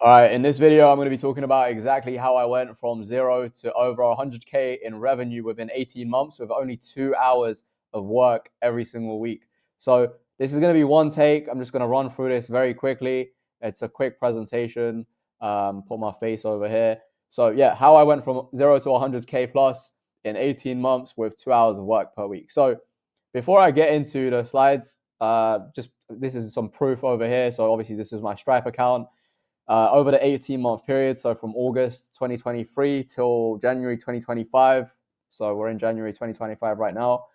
All right, in this video, I'm going to be talking about exactly how I went from 0 to over 100K in revenue within 18 months with only 2 hours of work every single week. So this is going to be one take. I'm just going to run through this very quickly. It's a quick presentation. Put my face over here. So yeah, how I went from 0 to 100K plus in 18 months with 2 hours of work per week. So before I get into the slides, just this is some proof over here. So obviously this is my Stripe account. Over the 18-month period, so from August 2023 till January 2025, so we're in January 2025 right now,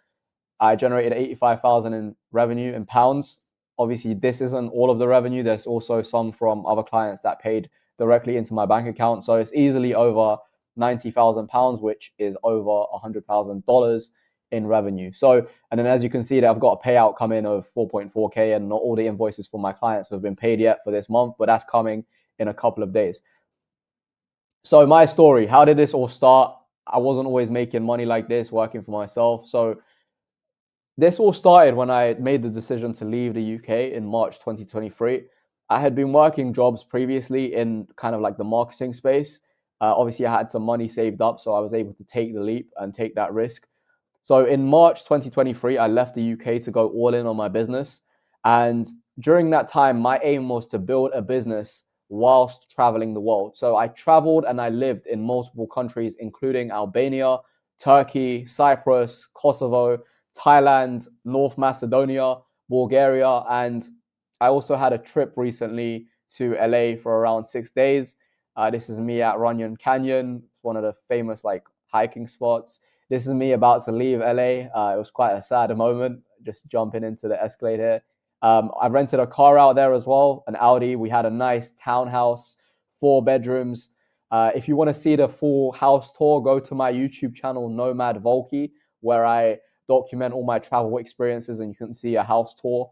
I generated 85,000 in revenue in pounds. Obviously, this isn't all of the revenue. There's also some from other clients that paid directly into my bank account. So it's easily over 90,000 pounds, which is over $100,000 in revenue. So, and then as you can see that I've got a payout coming of 4.4K, and not all the invoices for my clients have been paid yet for this month, but that's coming in a couple of days. So my story, how did this all start? I wasn't always making money like this, working for myself. So this all started when I made the decision to leave the UK in March 2023. I had been working jobs previously in kind of like the marketing space. Obviously, I had some money saved up, so I was able to take the leap and take that risk. So in March 2023, I left the UK to go all in on my business. And during that time, my aim was to build a business whilst traveling the world. So I traveled and I lived in multiple countries, including Albania, Turkey, Cyprus, Kosovo, Thailand, North Macedonia, Bulgaria, and I also had a trip recently to LA for around 6 days. This is me at Runyon Canyon. It's one of the famous like hiking spots. This is me about to leave LA. It was quite a sad moment, just jumping into the Escalade here. I rented a car out there as well, an Audi. We had a nice townhouse, 4 bedrooms. If you want to see the full house tour, go to my YouTube channel, Nomad Volky, where I document all my travel experiences, and you can see a house tour.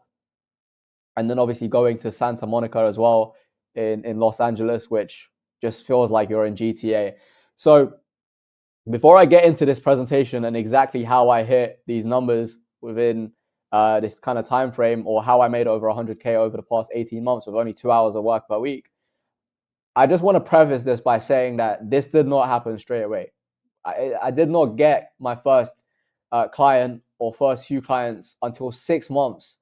And then obviously going to Santa Monica as well in Los Angeles, which just feels like you're in GTA. So before I get into this presentation and exactly how I hit these numbers within this kind of time frame, or how I made over 100K over the past 18 months with only 2 hours of work per week, I just want to preface this by saying that this did not happen straight away. I did not get my first client or first few clients until 6 months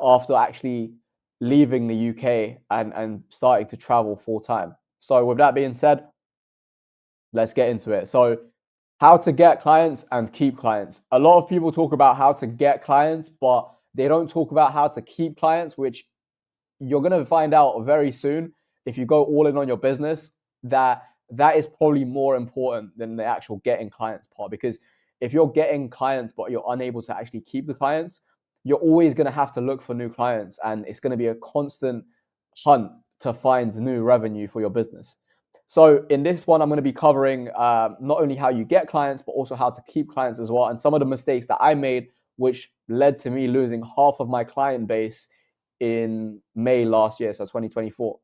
after actually leaving the UK and starting to travel full time. So with that being said, let's get into it. So how to get clients and keep clients. A lot of people talk about how to get clients, but they don't talk about how to keep clients, which you're going to find out very soon if you go all in on your business, that is probably more important than the actual getting clients part. Because if you're getting clients but you're unable to actually keep the clients, you're always going to have to look for new clients, and it's going to be a constant hunt to find new revenue for your business. So in this one, I'm going to be covering not only how you get clients, but also how to keep clients as well, and some of the mistakes that I made, which led to me losing half of my client base in May last year, so 2024.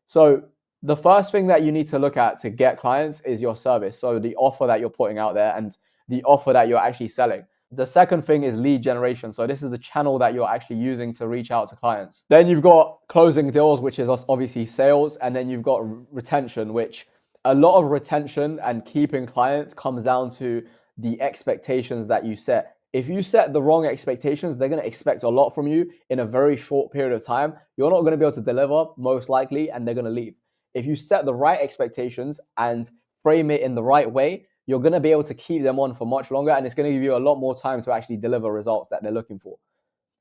So the first thing that you need to look at to get clients is your service. So the offer that you're putting out there and the offer that you're actually selling. The second thing is lead generation. So this is the channel that you're actually using to reach out to clients. Then you've got closing deals, which is obviously sales. And then you've got retention, which a lot of retention and keeping clients comes down to the expectations that you set. If you set the wrong expectations, they're going to expect a lot from you in a very short period of time. You're not going to be able to deliver, most likely, and they're going to leave. If you set the right expectations and frame it in the right way, you're going to be able to keep them on for much longer, and it's going to give you a lot more time to actually deliver results that they're looking for.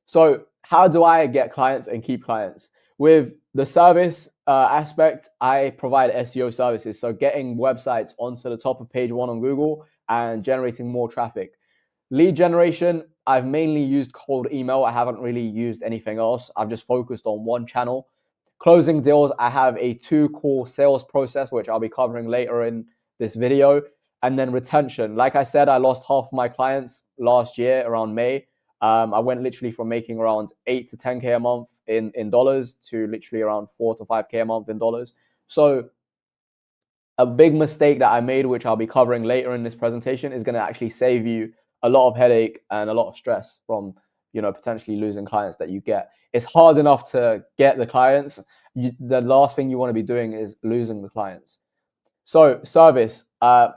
So how do I get clients and keep clients? With the service aspect, I provide SEO services. So getting websites onto the top of page 1 on Google and generating more traffic. Lead generation, I've mainly used cold email. I haven't really used anything else. I've just focused on one channel. Closing deals, I have a 2-call sales process, which I'll be covering later in this video. And then retention. Like I said, I lost half of my clients last year around May. I went literally from making around 8 to 10K a month in dollars to literally around 4 to 5K a month in dollars. So a big mistake that I made, which I'll be covering later in this presentation, is going to actually save you a lot of headache and a lot of stress from, potentially losing clients that you get. It's hard enough to get the clients. the last thing you want to be doing is losing the clients. So service, I'm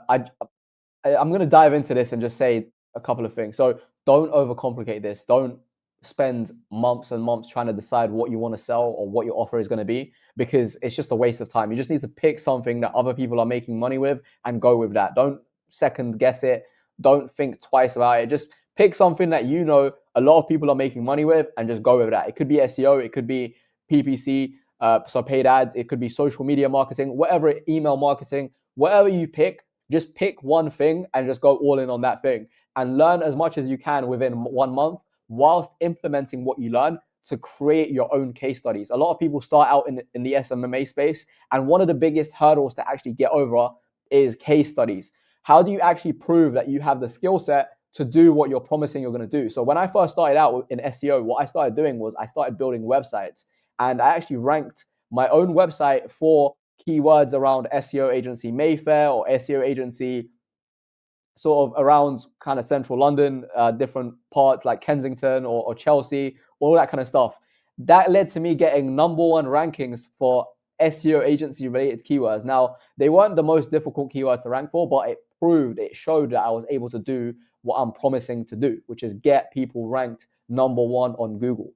going to dive into this and just say a couple of things. So don't overcomplicate this. Don't spend months and months trying to decide what you want to sell or what your offer is going to be, because it's just a waste of time. You just need to pick something that other people are making money with and go with that. Don't second guess it. Don't think twice about it. Just pick something that you know a lot of people are making money with and just go with that. It could be SEO, it could be PPC, so paid ads, it could be social media marketing, whatever, email marketing, whatever you pick, just pick one thing and just go all in on that thing and learn as much as you can within 1 month whilst implementing what you learn to create your own case studies. A lot of people start out in the SMMA space, and one of the biggest hurdles to actually get over is case studies. How do you actually prove that you have the skill set to do what you're promising you're going to do? So when I first started out in SEO, what I started doing was I started building websites, and I actually ranked my own website for keywords around SEO agency Mayfair or SEO agency sort of around kind of central London, different parts like Kensington or Chelsea, all that kind of stuff. That led to me getting #1 rankings for SEO agency related keywords. Now, they weren't the most difficult keywords to rank for, but it showed that I was able to do what I'm promising to do, which is get people ranked #1 on Google.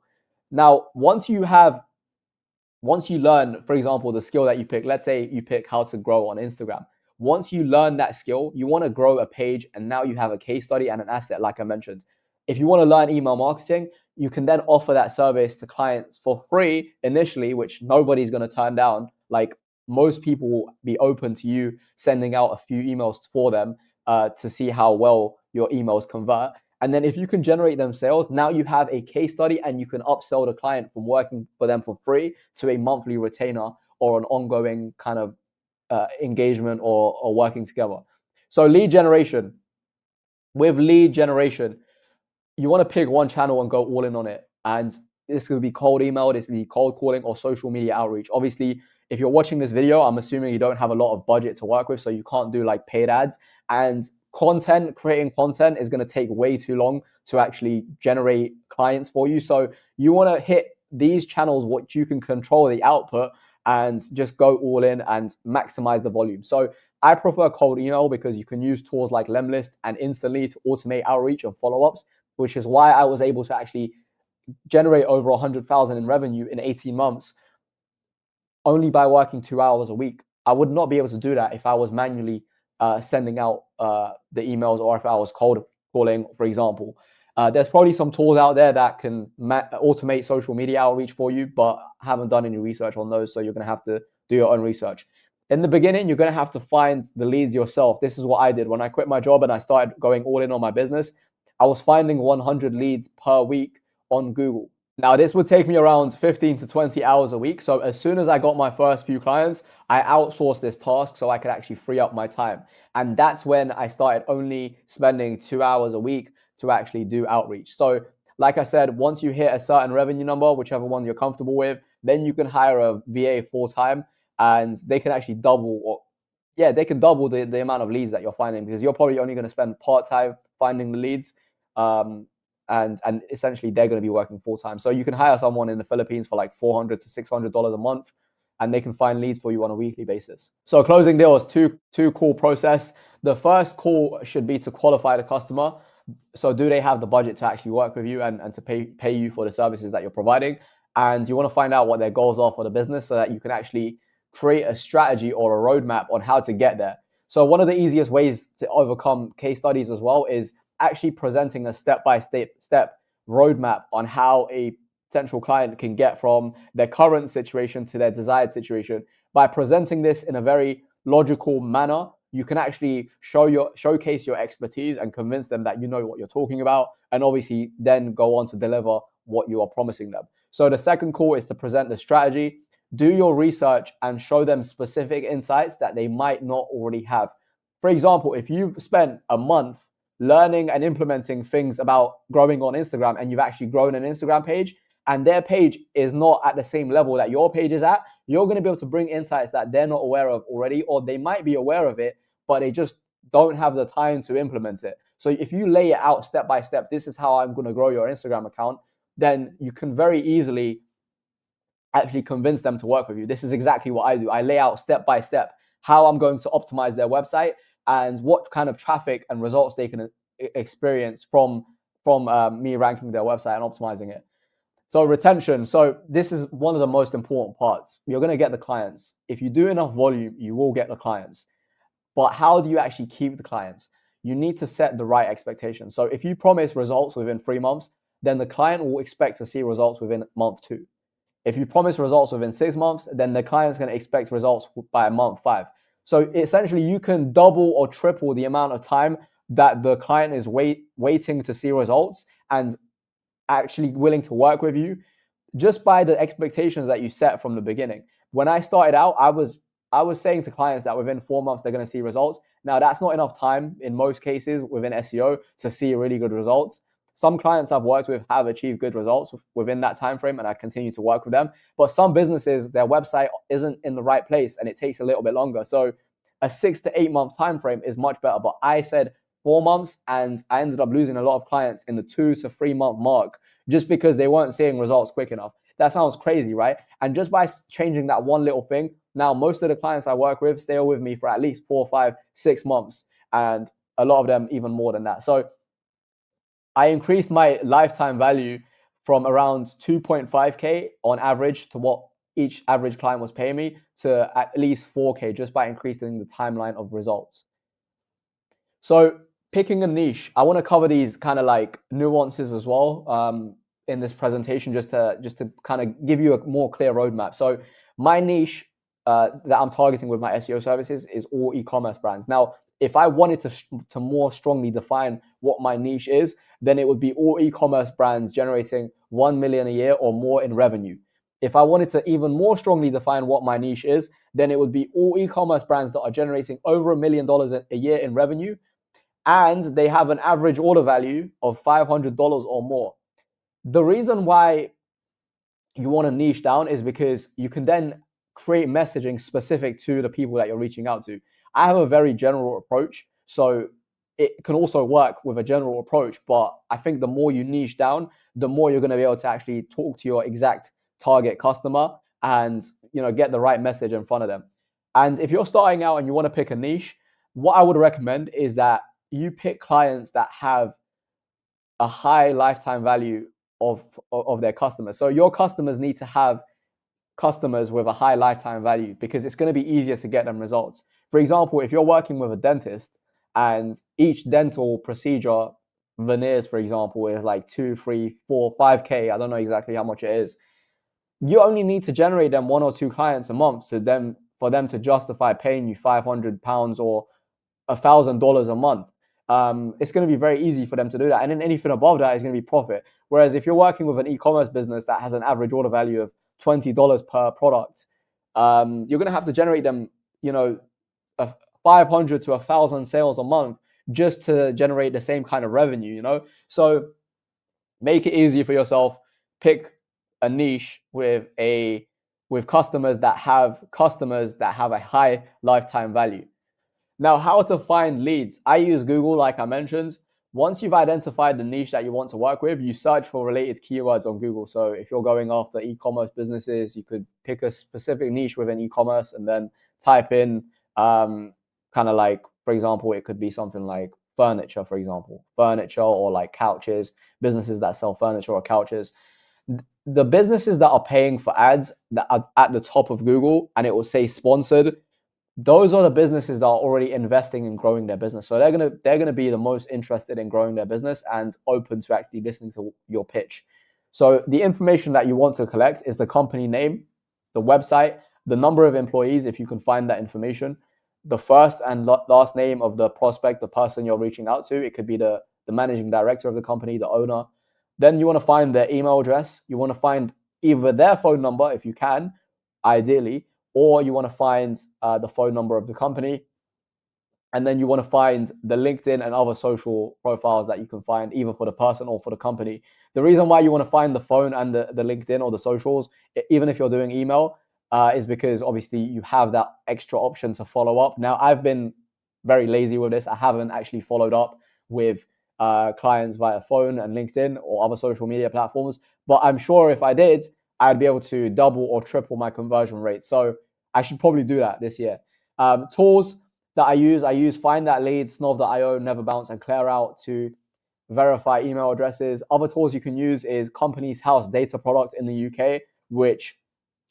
Now, once you learn, for example, the skill that you pick, let's say you pick how to grow on Instagram. Once you learn that skill, you want to grow a page, and now you have a case study and an asset, like I mentioned. If you want to learn email marketing, you can then offer that service to clients for free initially, which nobody's going to turn down. Like, most people will be open to you sending out a few emails for them to see how well your emails convert. And then if you can generate them sales, now you have a case study and you can upsell the client from working for them for free to a monthly retainer or an ongoing kind of engagement or working together. So with lead generation, you want to pick one channel and go all in on it. And this could be cold email, this could be cold calling, or social media outreach. Obviously, if you're watching this video, I'm assuming you don't have a lot of budget to work with, so you can't do like paid ads. And creating content is going to take way too long to actually generate clients for you. So you want to hit these channels, what you can control the output, and just go all in and maximize the volume. So I prefer cold email because you can use tools like Lemlist and Instantly to automate outreach and follow-ups, which is why I was able to actually generate over 100,000 in revenue in 18 months only by working 2 hours a week. I would not be able to do that if I was manually sending out the emails, or if I was cold calling, for example. There's probably some tools out there that can automate social media outreach for you, but I haven't done any research on those, so you're going to have to do your own research. In the beginning, you're going to have to find the leads yourself. This is what I did when I quit my job and I started going all in on my business. I was finding 100 leads per week on Google. Now, this would take me around 15 to 20 hours a week. So as soon as I got my first few clients, I outsourced this task so I could actually free up my time. And that's when I started only spending 2 hours a week to actually do outreach. So like I said, once you hit a certain revenue number, whichever one you're comfortable with, then you can hire a VA full time, and they can actually they can double the amount of leads that you're finding, because you're probably only going to spend part time finding the leads. And essentially they're going to be working full time. So you can hire someone in the Philippines for like $400 to $600 a month, and they can find leads for you on a weekly basis. So closing deals, two call process. The first call should be to qualify the customer. So do they have the budget to actually work with you and to pay you for the services that you're providing? And you want to find out what their goals are for the business so that you can actually create a strategy or a roadmap on how to get there. So one of the easiest ways to overcome case studies as well is actually presenting a step-by-step roadmap on how a potential client can get from their current situation to their desired situation. By presenting this in a very logical manner, you can actually showcase your expertise and convince them that you know what you're talking about, and obviously then go on to deliver what you are promising them. So the second call is to present the strategy. Do your research and show them specific insights that they might not already have. For example, if you've spent a month learning and implementing things about growing on Instagram, and you've actually grown an Instagram page, and their page is not at the same level that your page is at, you're going to be able to bring insights that they're not aware of already, or they might be aware of it, but they just don't have the time to implement it. So if you lay it out step by step, this is how I'm going to grow your Instagram account, then you can very easily actually convince them to work with you. This is exactly what I do. I lay out step by step how I'm going to optimize their website and what kind of traffic and results they can experience from me ranking their website and optimizing it. So retention. So this is one of the most important parts. You're going to get the clients. If you do enough volume, you will get the clients. But how do you actually keep the clients? You need to set the right expectations. So if you promise results within 3 months, then the client will expect to see results within month 2. If you promise results within 6 months, then the client's going to expect results by month 5. So essentially, you can double or triple the amount of time that the client is waiting to see results and actually willing to work with you just by the expectations that you set from the beginning. When I started out, I was saying to clients that within 4 months they're going to see results. Now that's not enough time in most cases within SEO to see really good results. Some clients I've worked with have achieved good results within that time frame, and I continue to work with them. But some businesses, their website isn't in the right place, and it takes a little bit longer. So a 6 to 8 month time frame is much better. But I said 4 months, and I ended up losing a lot of clients in the 2 to 3 month mark just because they weren't seeing results quick enough. That sounds crazy, right? And just by changing that one little thing, now most of the clients I work with stay with me for at least 4, 5, 6 months, and a lot of them even more than that. So I increased my lifetime value from around 2.5K on average to what each average client was paying me to at least 4K just by increasing the timeline of results. So picking a niche, I want to cover these kind of like nuances as well in this presentation, just to kind of give you a more clear roadmap. So my niche that I'm targeting with my SEO services is all e-commerce brands. Now, if I wanted to more strongly define what my niche is, then it would be all e-commerce brands generating 1 million a year or more in revenue. If I wanted to even more strongly define what my niche is, then it would be all e-commerce brands that are generating over $1 million a year in revenue, and they have an average order value of $500 or more. The reason why you want to niche down is because you can then create messaging specific to the people that you're reaching out to. I have a very general approach, so it can also work with a general approach, but I think the more you niche down, the more you're going to be able to actually talk to your exact target customer and get the right message in front of them. And if you're starting out and you want to pick a niche, what I would recommend is that you pick clients that have a high lifetime value of their customers. So your customers need to have customers with a high lifetime value because it's going to be easier to get them results. For example, if you're working with a dentist and each dental procedure, veneers, for example, is like 2, 3, 4, 5K, I don't know exactly how much it is. You only need to generate them 1 or 2 clients a month for them to justify paying you £500 or $1,000 a month. It's going to be very easy for them to do that. And then anything above that is going to be profit. Whereas if you're working with an e-commerce business that has an average order value of $20 per product, you're going to have to generate them, 500 to 1,000 sales a month just to generate the same kind of revenue, So make it easy for yourself. Pick a niche with customers that have a high lifetime value. Now, how to find leads? I use Google, like I mentioned. Once you've identified the niche that you want to work with, you search for related keywords on Google. So if you're going after e-commerce businesses, you could pick a specific niche within e-commerce and then type in kind of like, for example, it could be something like furniture, for example, furniture or like couches, businesses that sell furniture or couches. The businesses that are paying for ads that are at the top of Google and it will say sponsored, those are the businesses that are already investing in growing their business. So they're gonna be the most interested in growing their business and open to actually listening to your pitch. So the information that you want to collect is the company name, the website, the number of employees, if you can find that information, the first and last name of the prospect, the person you're reaching out to. It could be the managing director of the company, the owner. Then you want to find their email address. You want to find either their phone number, if you can, ideally, or you want to find the phone number of the company. And then you want to find the LinkedIn and other social profiles that you can find either for the person or for the company. The reason why you want to find the phone and the LinkedIn or the socials, even if you're doing email, is because obviously you have that extra option to follow up. Now, I've been very lazy with this. I haven't actually followed up with clients via phone and LinkedIn or other social media platforms. But I'm sure if I did, I'd be able to double or triple my conversion rate. So I should probably do that this year. Tools that I use Find That Lead, Snov.io, Never Bounce, and Clear Out to verify email addresses. Other tools you can use is Companies House Data Product in the UK, which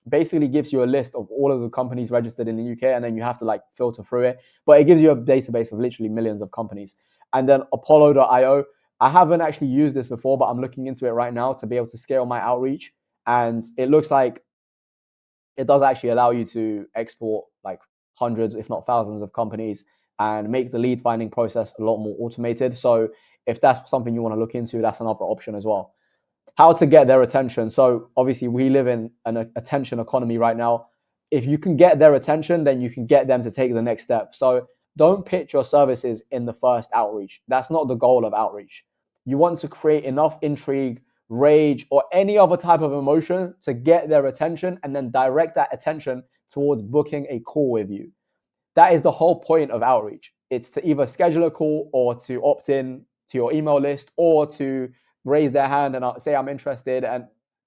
basically gives you a list of all of the companies registered in the UK, and then you have to like filter through it. But it gives you a database of literally millions of companies. And then Apollo.io. I haven't actually used this before, but I'm looking into it right now to be able to scale my outreach. And it looks like it does actually allow you to export like hundreds, if not thousands, of companies and make the lead finding process a lot more automated. So if that's something you want to look into, that's another option as well. How to get their attention. So obviously we live in an attention economy right now. If you can get their attention, then you can get them to take the next step. So don't pitch your services in the first outreach. That's not the goal of outreach. You want to create enough intrigue, rage, or any other type of emotion to get their attention and then direct that attention towards booking a call with you. That is the whole point of outreach. It's to either schedule a call or to opt in to your email list or to raise their hand and say I'm interested, and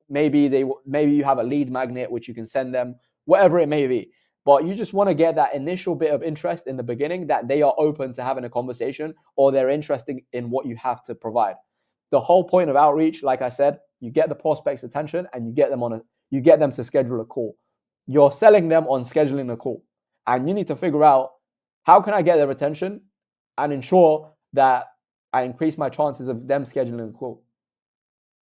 maybe you have a lead magnet which you can send them, whatever it may be. But you just want to get that initial bit of interest in the beginning that they are open to having a conversation or they're interested in what you have to provide. The whole point of outreach, like I said, you get the prospect's attention and you get them to schedule a call. You're selling them on scheduling a call. And you need to figure out, how can I get their attention and ensure that I increase my chances of them scheduling a call.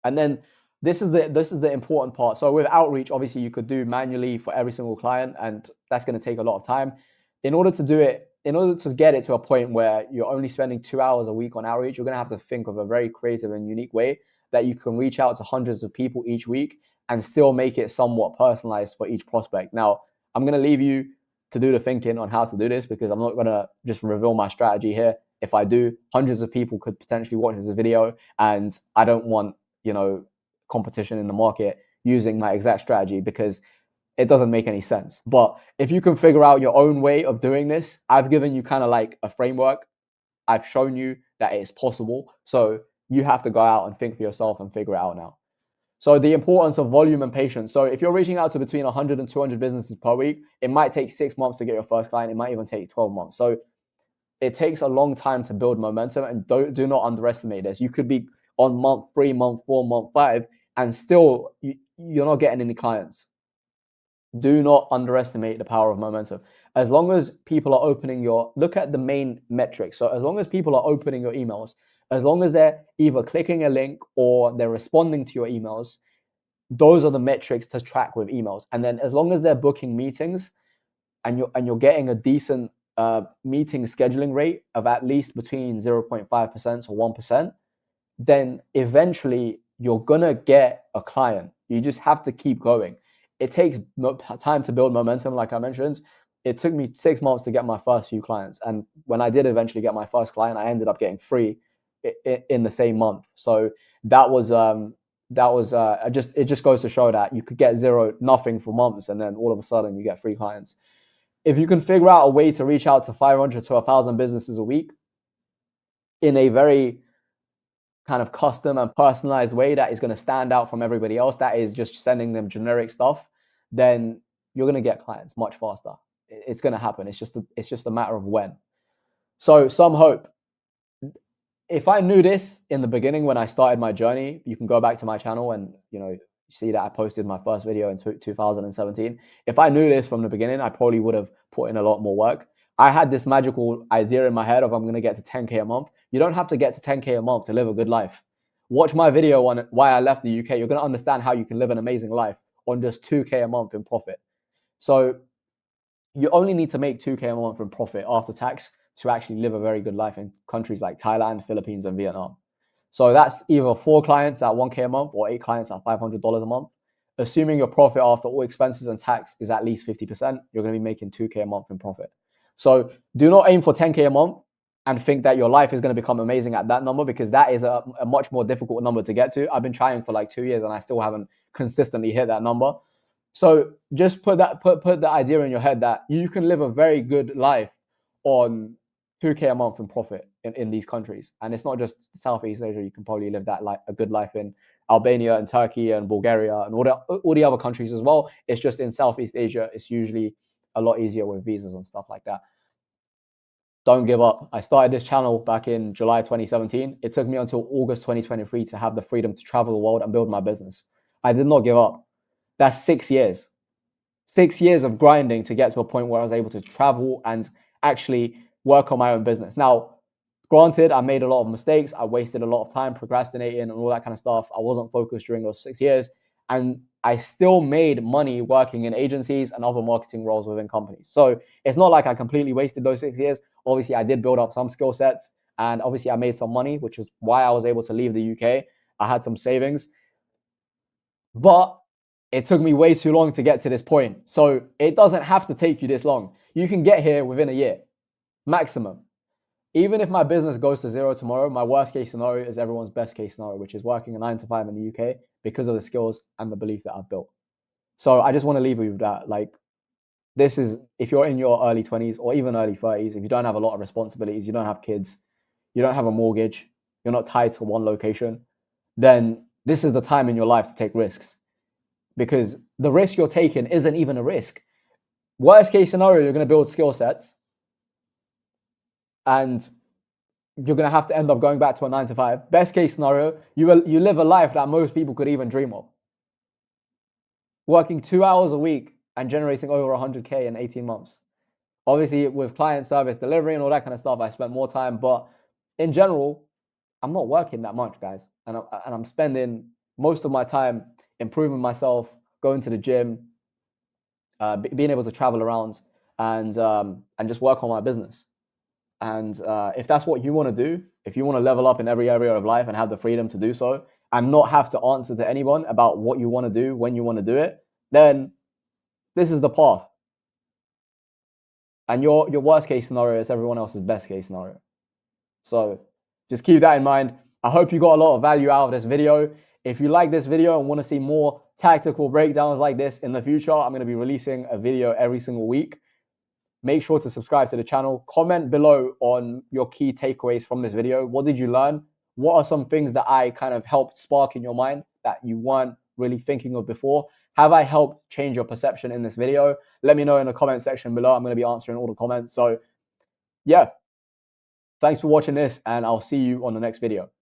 And then this is the important part. So with outreach, obviously you could do manually for every single client, and that's going to take a lot of time. In order to do it, in order to get it to a point where you're only spending 2 hours a week on outreach, you're going to have to think of a very creative and unique way that you can reach out to hundreds of people each week and still make it somewhat personalized for each prospect. Now, I'm going to leave you to do the thinking on how to do this, because I'm not going to just reveal my strategy here. If I do, hundreds of people could potentially watch this video, and I don't want, competition in the market using my exact strategy, because it doesn't make any sense. But if you can figure out your own way of doing this, I've given you kind of like a framework. I've shown you that it's possible. So you have to go out and think for yourself and figure it out now. So the importance of volume and patience. So if you're reaching out to between 100 and 200 businesses per week, it might take 6 months to get your first client. It might even take 12 months. So it takes a long time to build momentum, and do not underestimate this. You could be on month 3, month 4, month 5, and still you're not getting any clients. Do not underestimate the power of momentum. As long as people are look at the main metrics. So as long as people are opening your emails, as long as they're either clicking a link or they're responding to your emails, those are the metrics to track with emails. And then as long as they're booking meetings, and you're getting a decent meeting scheduling rate of at least between 0.5% to 1%, then eventually you're gonna get a client. You just have to keep going. It takes time to build momentum, like I mentioned. It took me 6 months to get my first few clients, and when I did eventually get my first client, I ended up getting 3 in the same month. So it just goes to show that you could get nothing for months, and then all of a sudden you get 3 clients. If you can figure out a way to reach out to 500 to 1,000 businesses a week in a very kind of custom and personalized way that is going to stand out from everybody else, that is just sending them generic stuff, then you're going to get clients much faster. It's going to happen. It's just a matter of when. So some hope. If I knew this in the beginning when I started my journey, you can go back to my channel and see that I posted my first video in 2017. If I knew this from the beginning, I probably would have put in a lot more work. I had this magical idea in my head of I'm going to get to 10K a month. You don't have to get to 10K a month to live a good life. Watch my video on why I left the UK. You're going to understand how you can live an amazing life on just 2K a month in profit. So you only need to make 2K a month in profit after tax to actually live a very good life in countries like Thailand, Philippines, and Vietnam. So that's either 4 clients at 1K a month or 8 clients at $500 a month. Assuming your profit after all expenses and tax is at least 50%, you're going to be making 2K a month in profit. So do not aim for 10K a month and think that your life is going to become amazing at that number, because that is a much more difficult number to get to. I've been trying for like 2 years and I still haven't consistently hit that number. So just put the idea in your head that you can live a very good life on 2K a month in profit in these countries. And it's not just Southeast Asia. You can probably live that a good life in Albania and Turkey and Bulgaria and all the other countries as well. It's just in Southeast Asia, it's usually a lot easier with visas and stuff like that. Don't give up. I started this channel back in July 2017. It took me until August 2023 to have the freedom to travel the world and build my business. I did not give up. That's 6 years. 6 years of grinding to get to a point where I was able to travel and actually work on my own business. Now, granted, I made a lot of mistakes. I wasted a lot of time procrastinating and all that kind of stuff. I wasn't focused during those 6 years. And I still made money working in agencies and other marketing roles within companies. So it's not like I completely wasted those 6 years. Obviously, I did build up some skill sets and obviously I made some money, which is why I was able to leave the UK. I had some savings, but it took me way too long to get to this point. So it doesn't have to take you this long. You can get here within a year, maximum. Even if my business goes to zero tomorrow, my worst case scenario is everyone's best case scenario, which is working a 9 to 5 in the UK because of the skills and the belief that I've built. So I just want to leave you with that. Like, this is, if you're in your early 20s or even early 30s, if you don't have a lot of responsibilities, you don't have kids, you don't have a mortgage, you're not tied to one location, then this is the time in your life to take risks, because the risk you're taking isn't even a risk. Worst case scenario, you're going to build skill sets and you're going to have to end up going back to a 9 to 5. Best case scenario, you live a life that most people could even dream of. Working 2 hours a week and generating over 100K in 18 months. Obviously, with client service delivery and all that kind of stuff, I spent more time. But in general, I'm not working that much, guys. And I'm spending most of my time improving myself, going to the gym, being able to travel around and just work on my business. And if that's what you want to do, if you want to level up in every area of life and have the freedom to do so and not have to answer to anyone about what you want to do, when you want to do it, then this is the path. And your worst case scenario is everyone else's best case scenario. So just keep that in mind. I hope you got a lot of value out of this video. If you like this video and want to see more tactical breakdowns like this in the future, I'm going to be releasing a video every single week. Make sure to subscribe to the channel. Comment below on your key takeaways from this video. What did you learn? What are some things that I kind of helped spark in your mind that you weren't really thinking of before? Have I helped change your perception in this video? Let me know in the comment section below. I'm going to be answering all the comments. So yeah, thanks for watching this and I'll see you on the next video.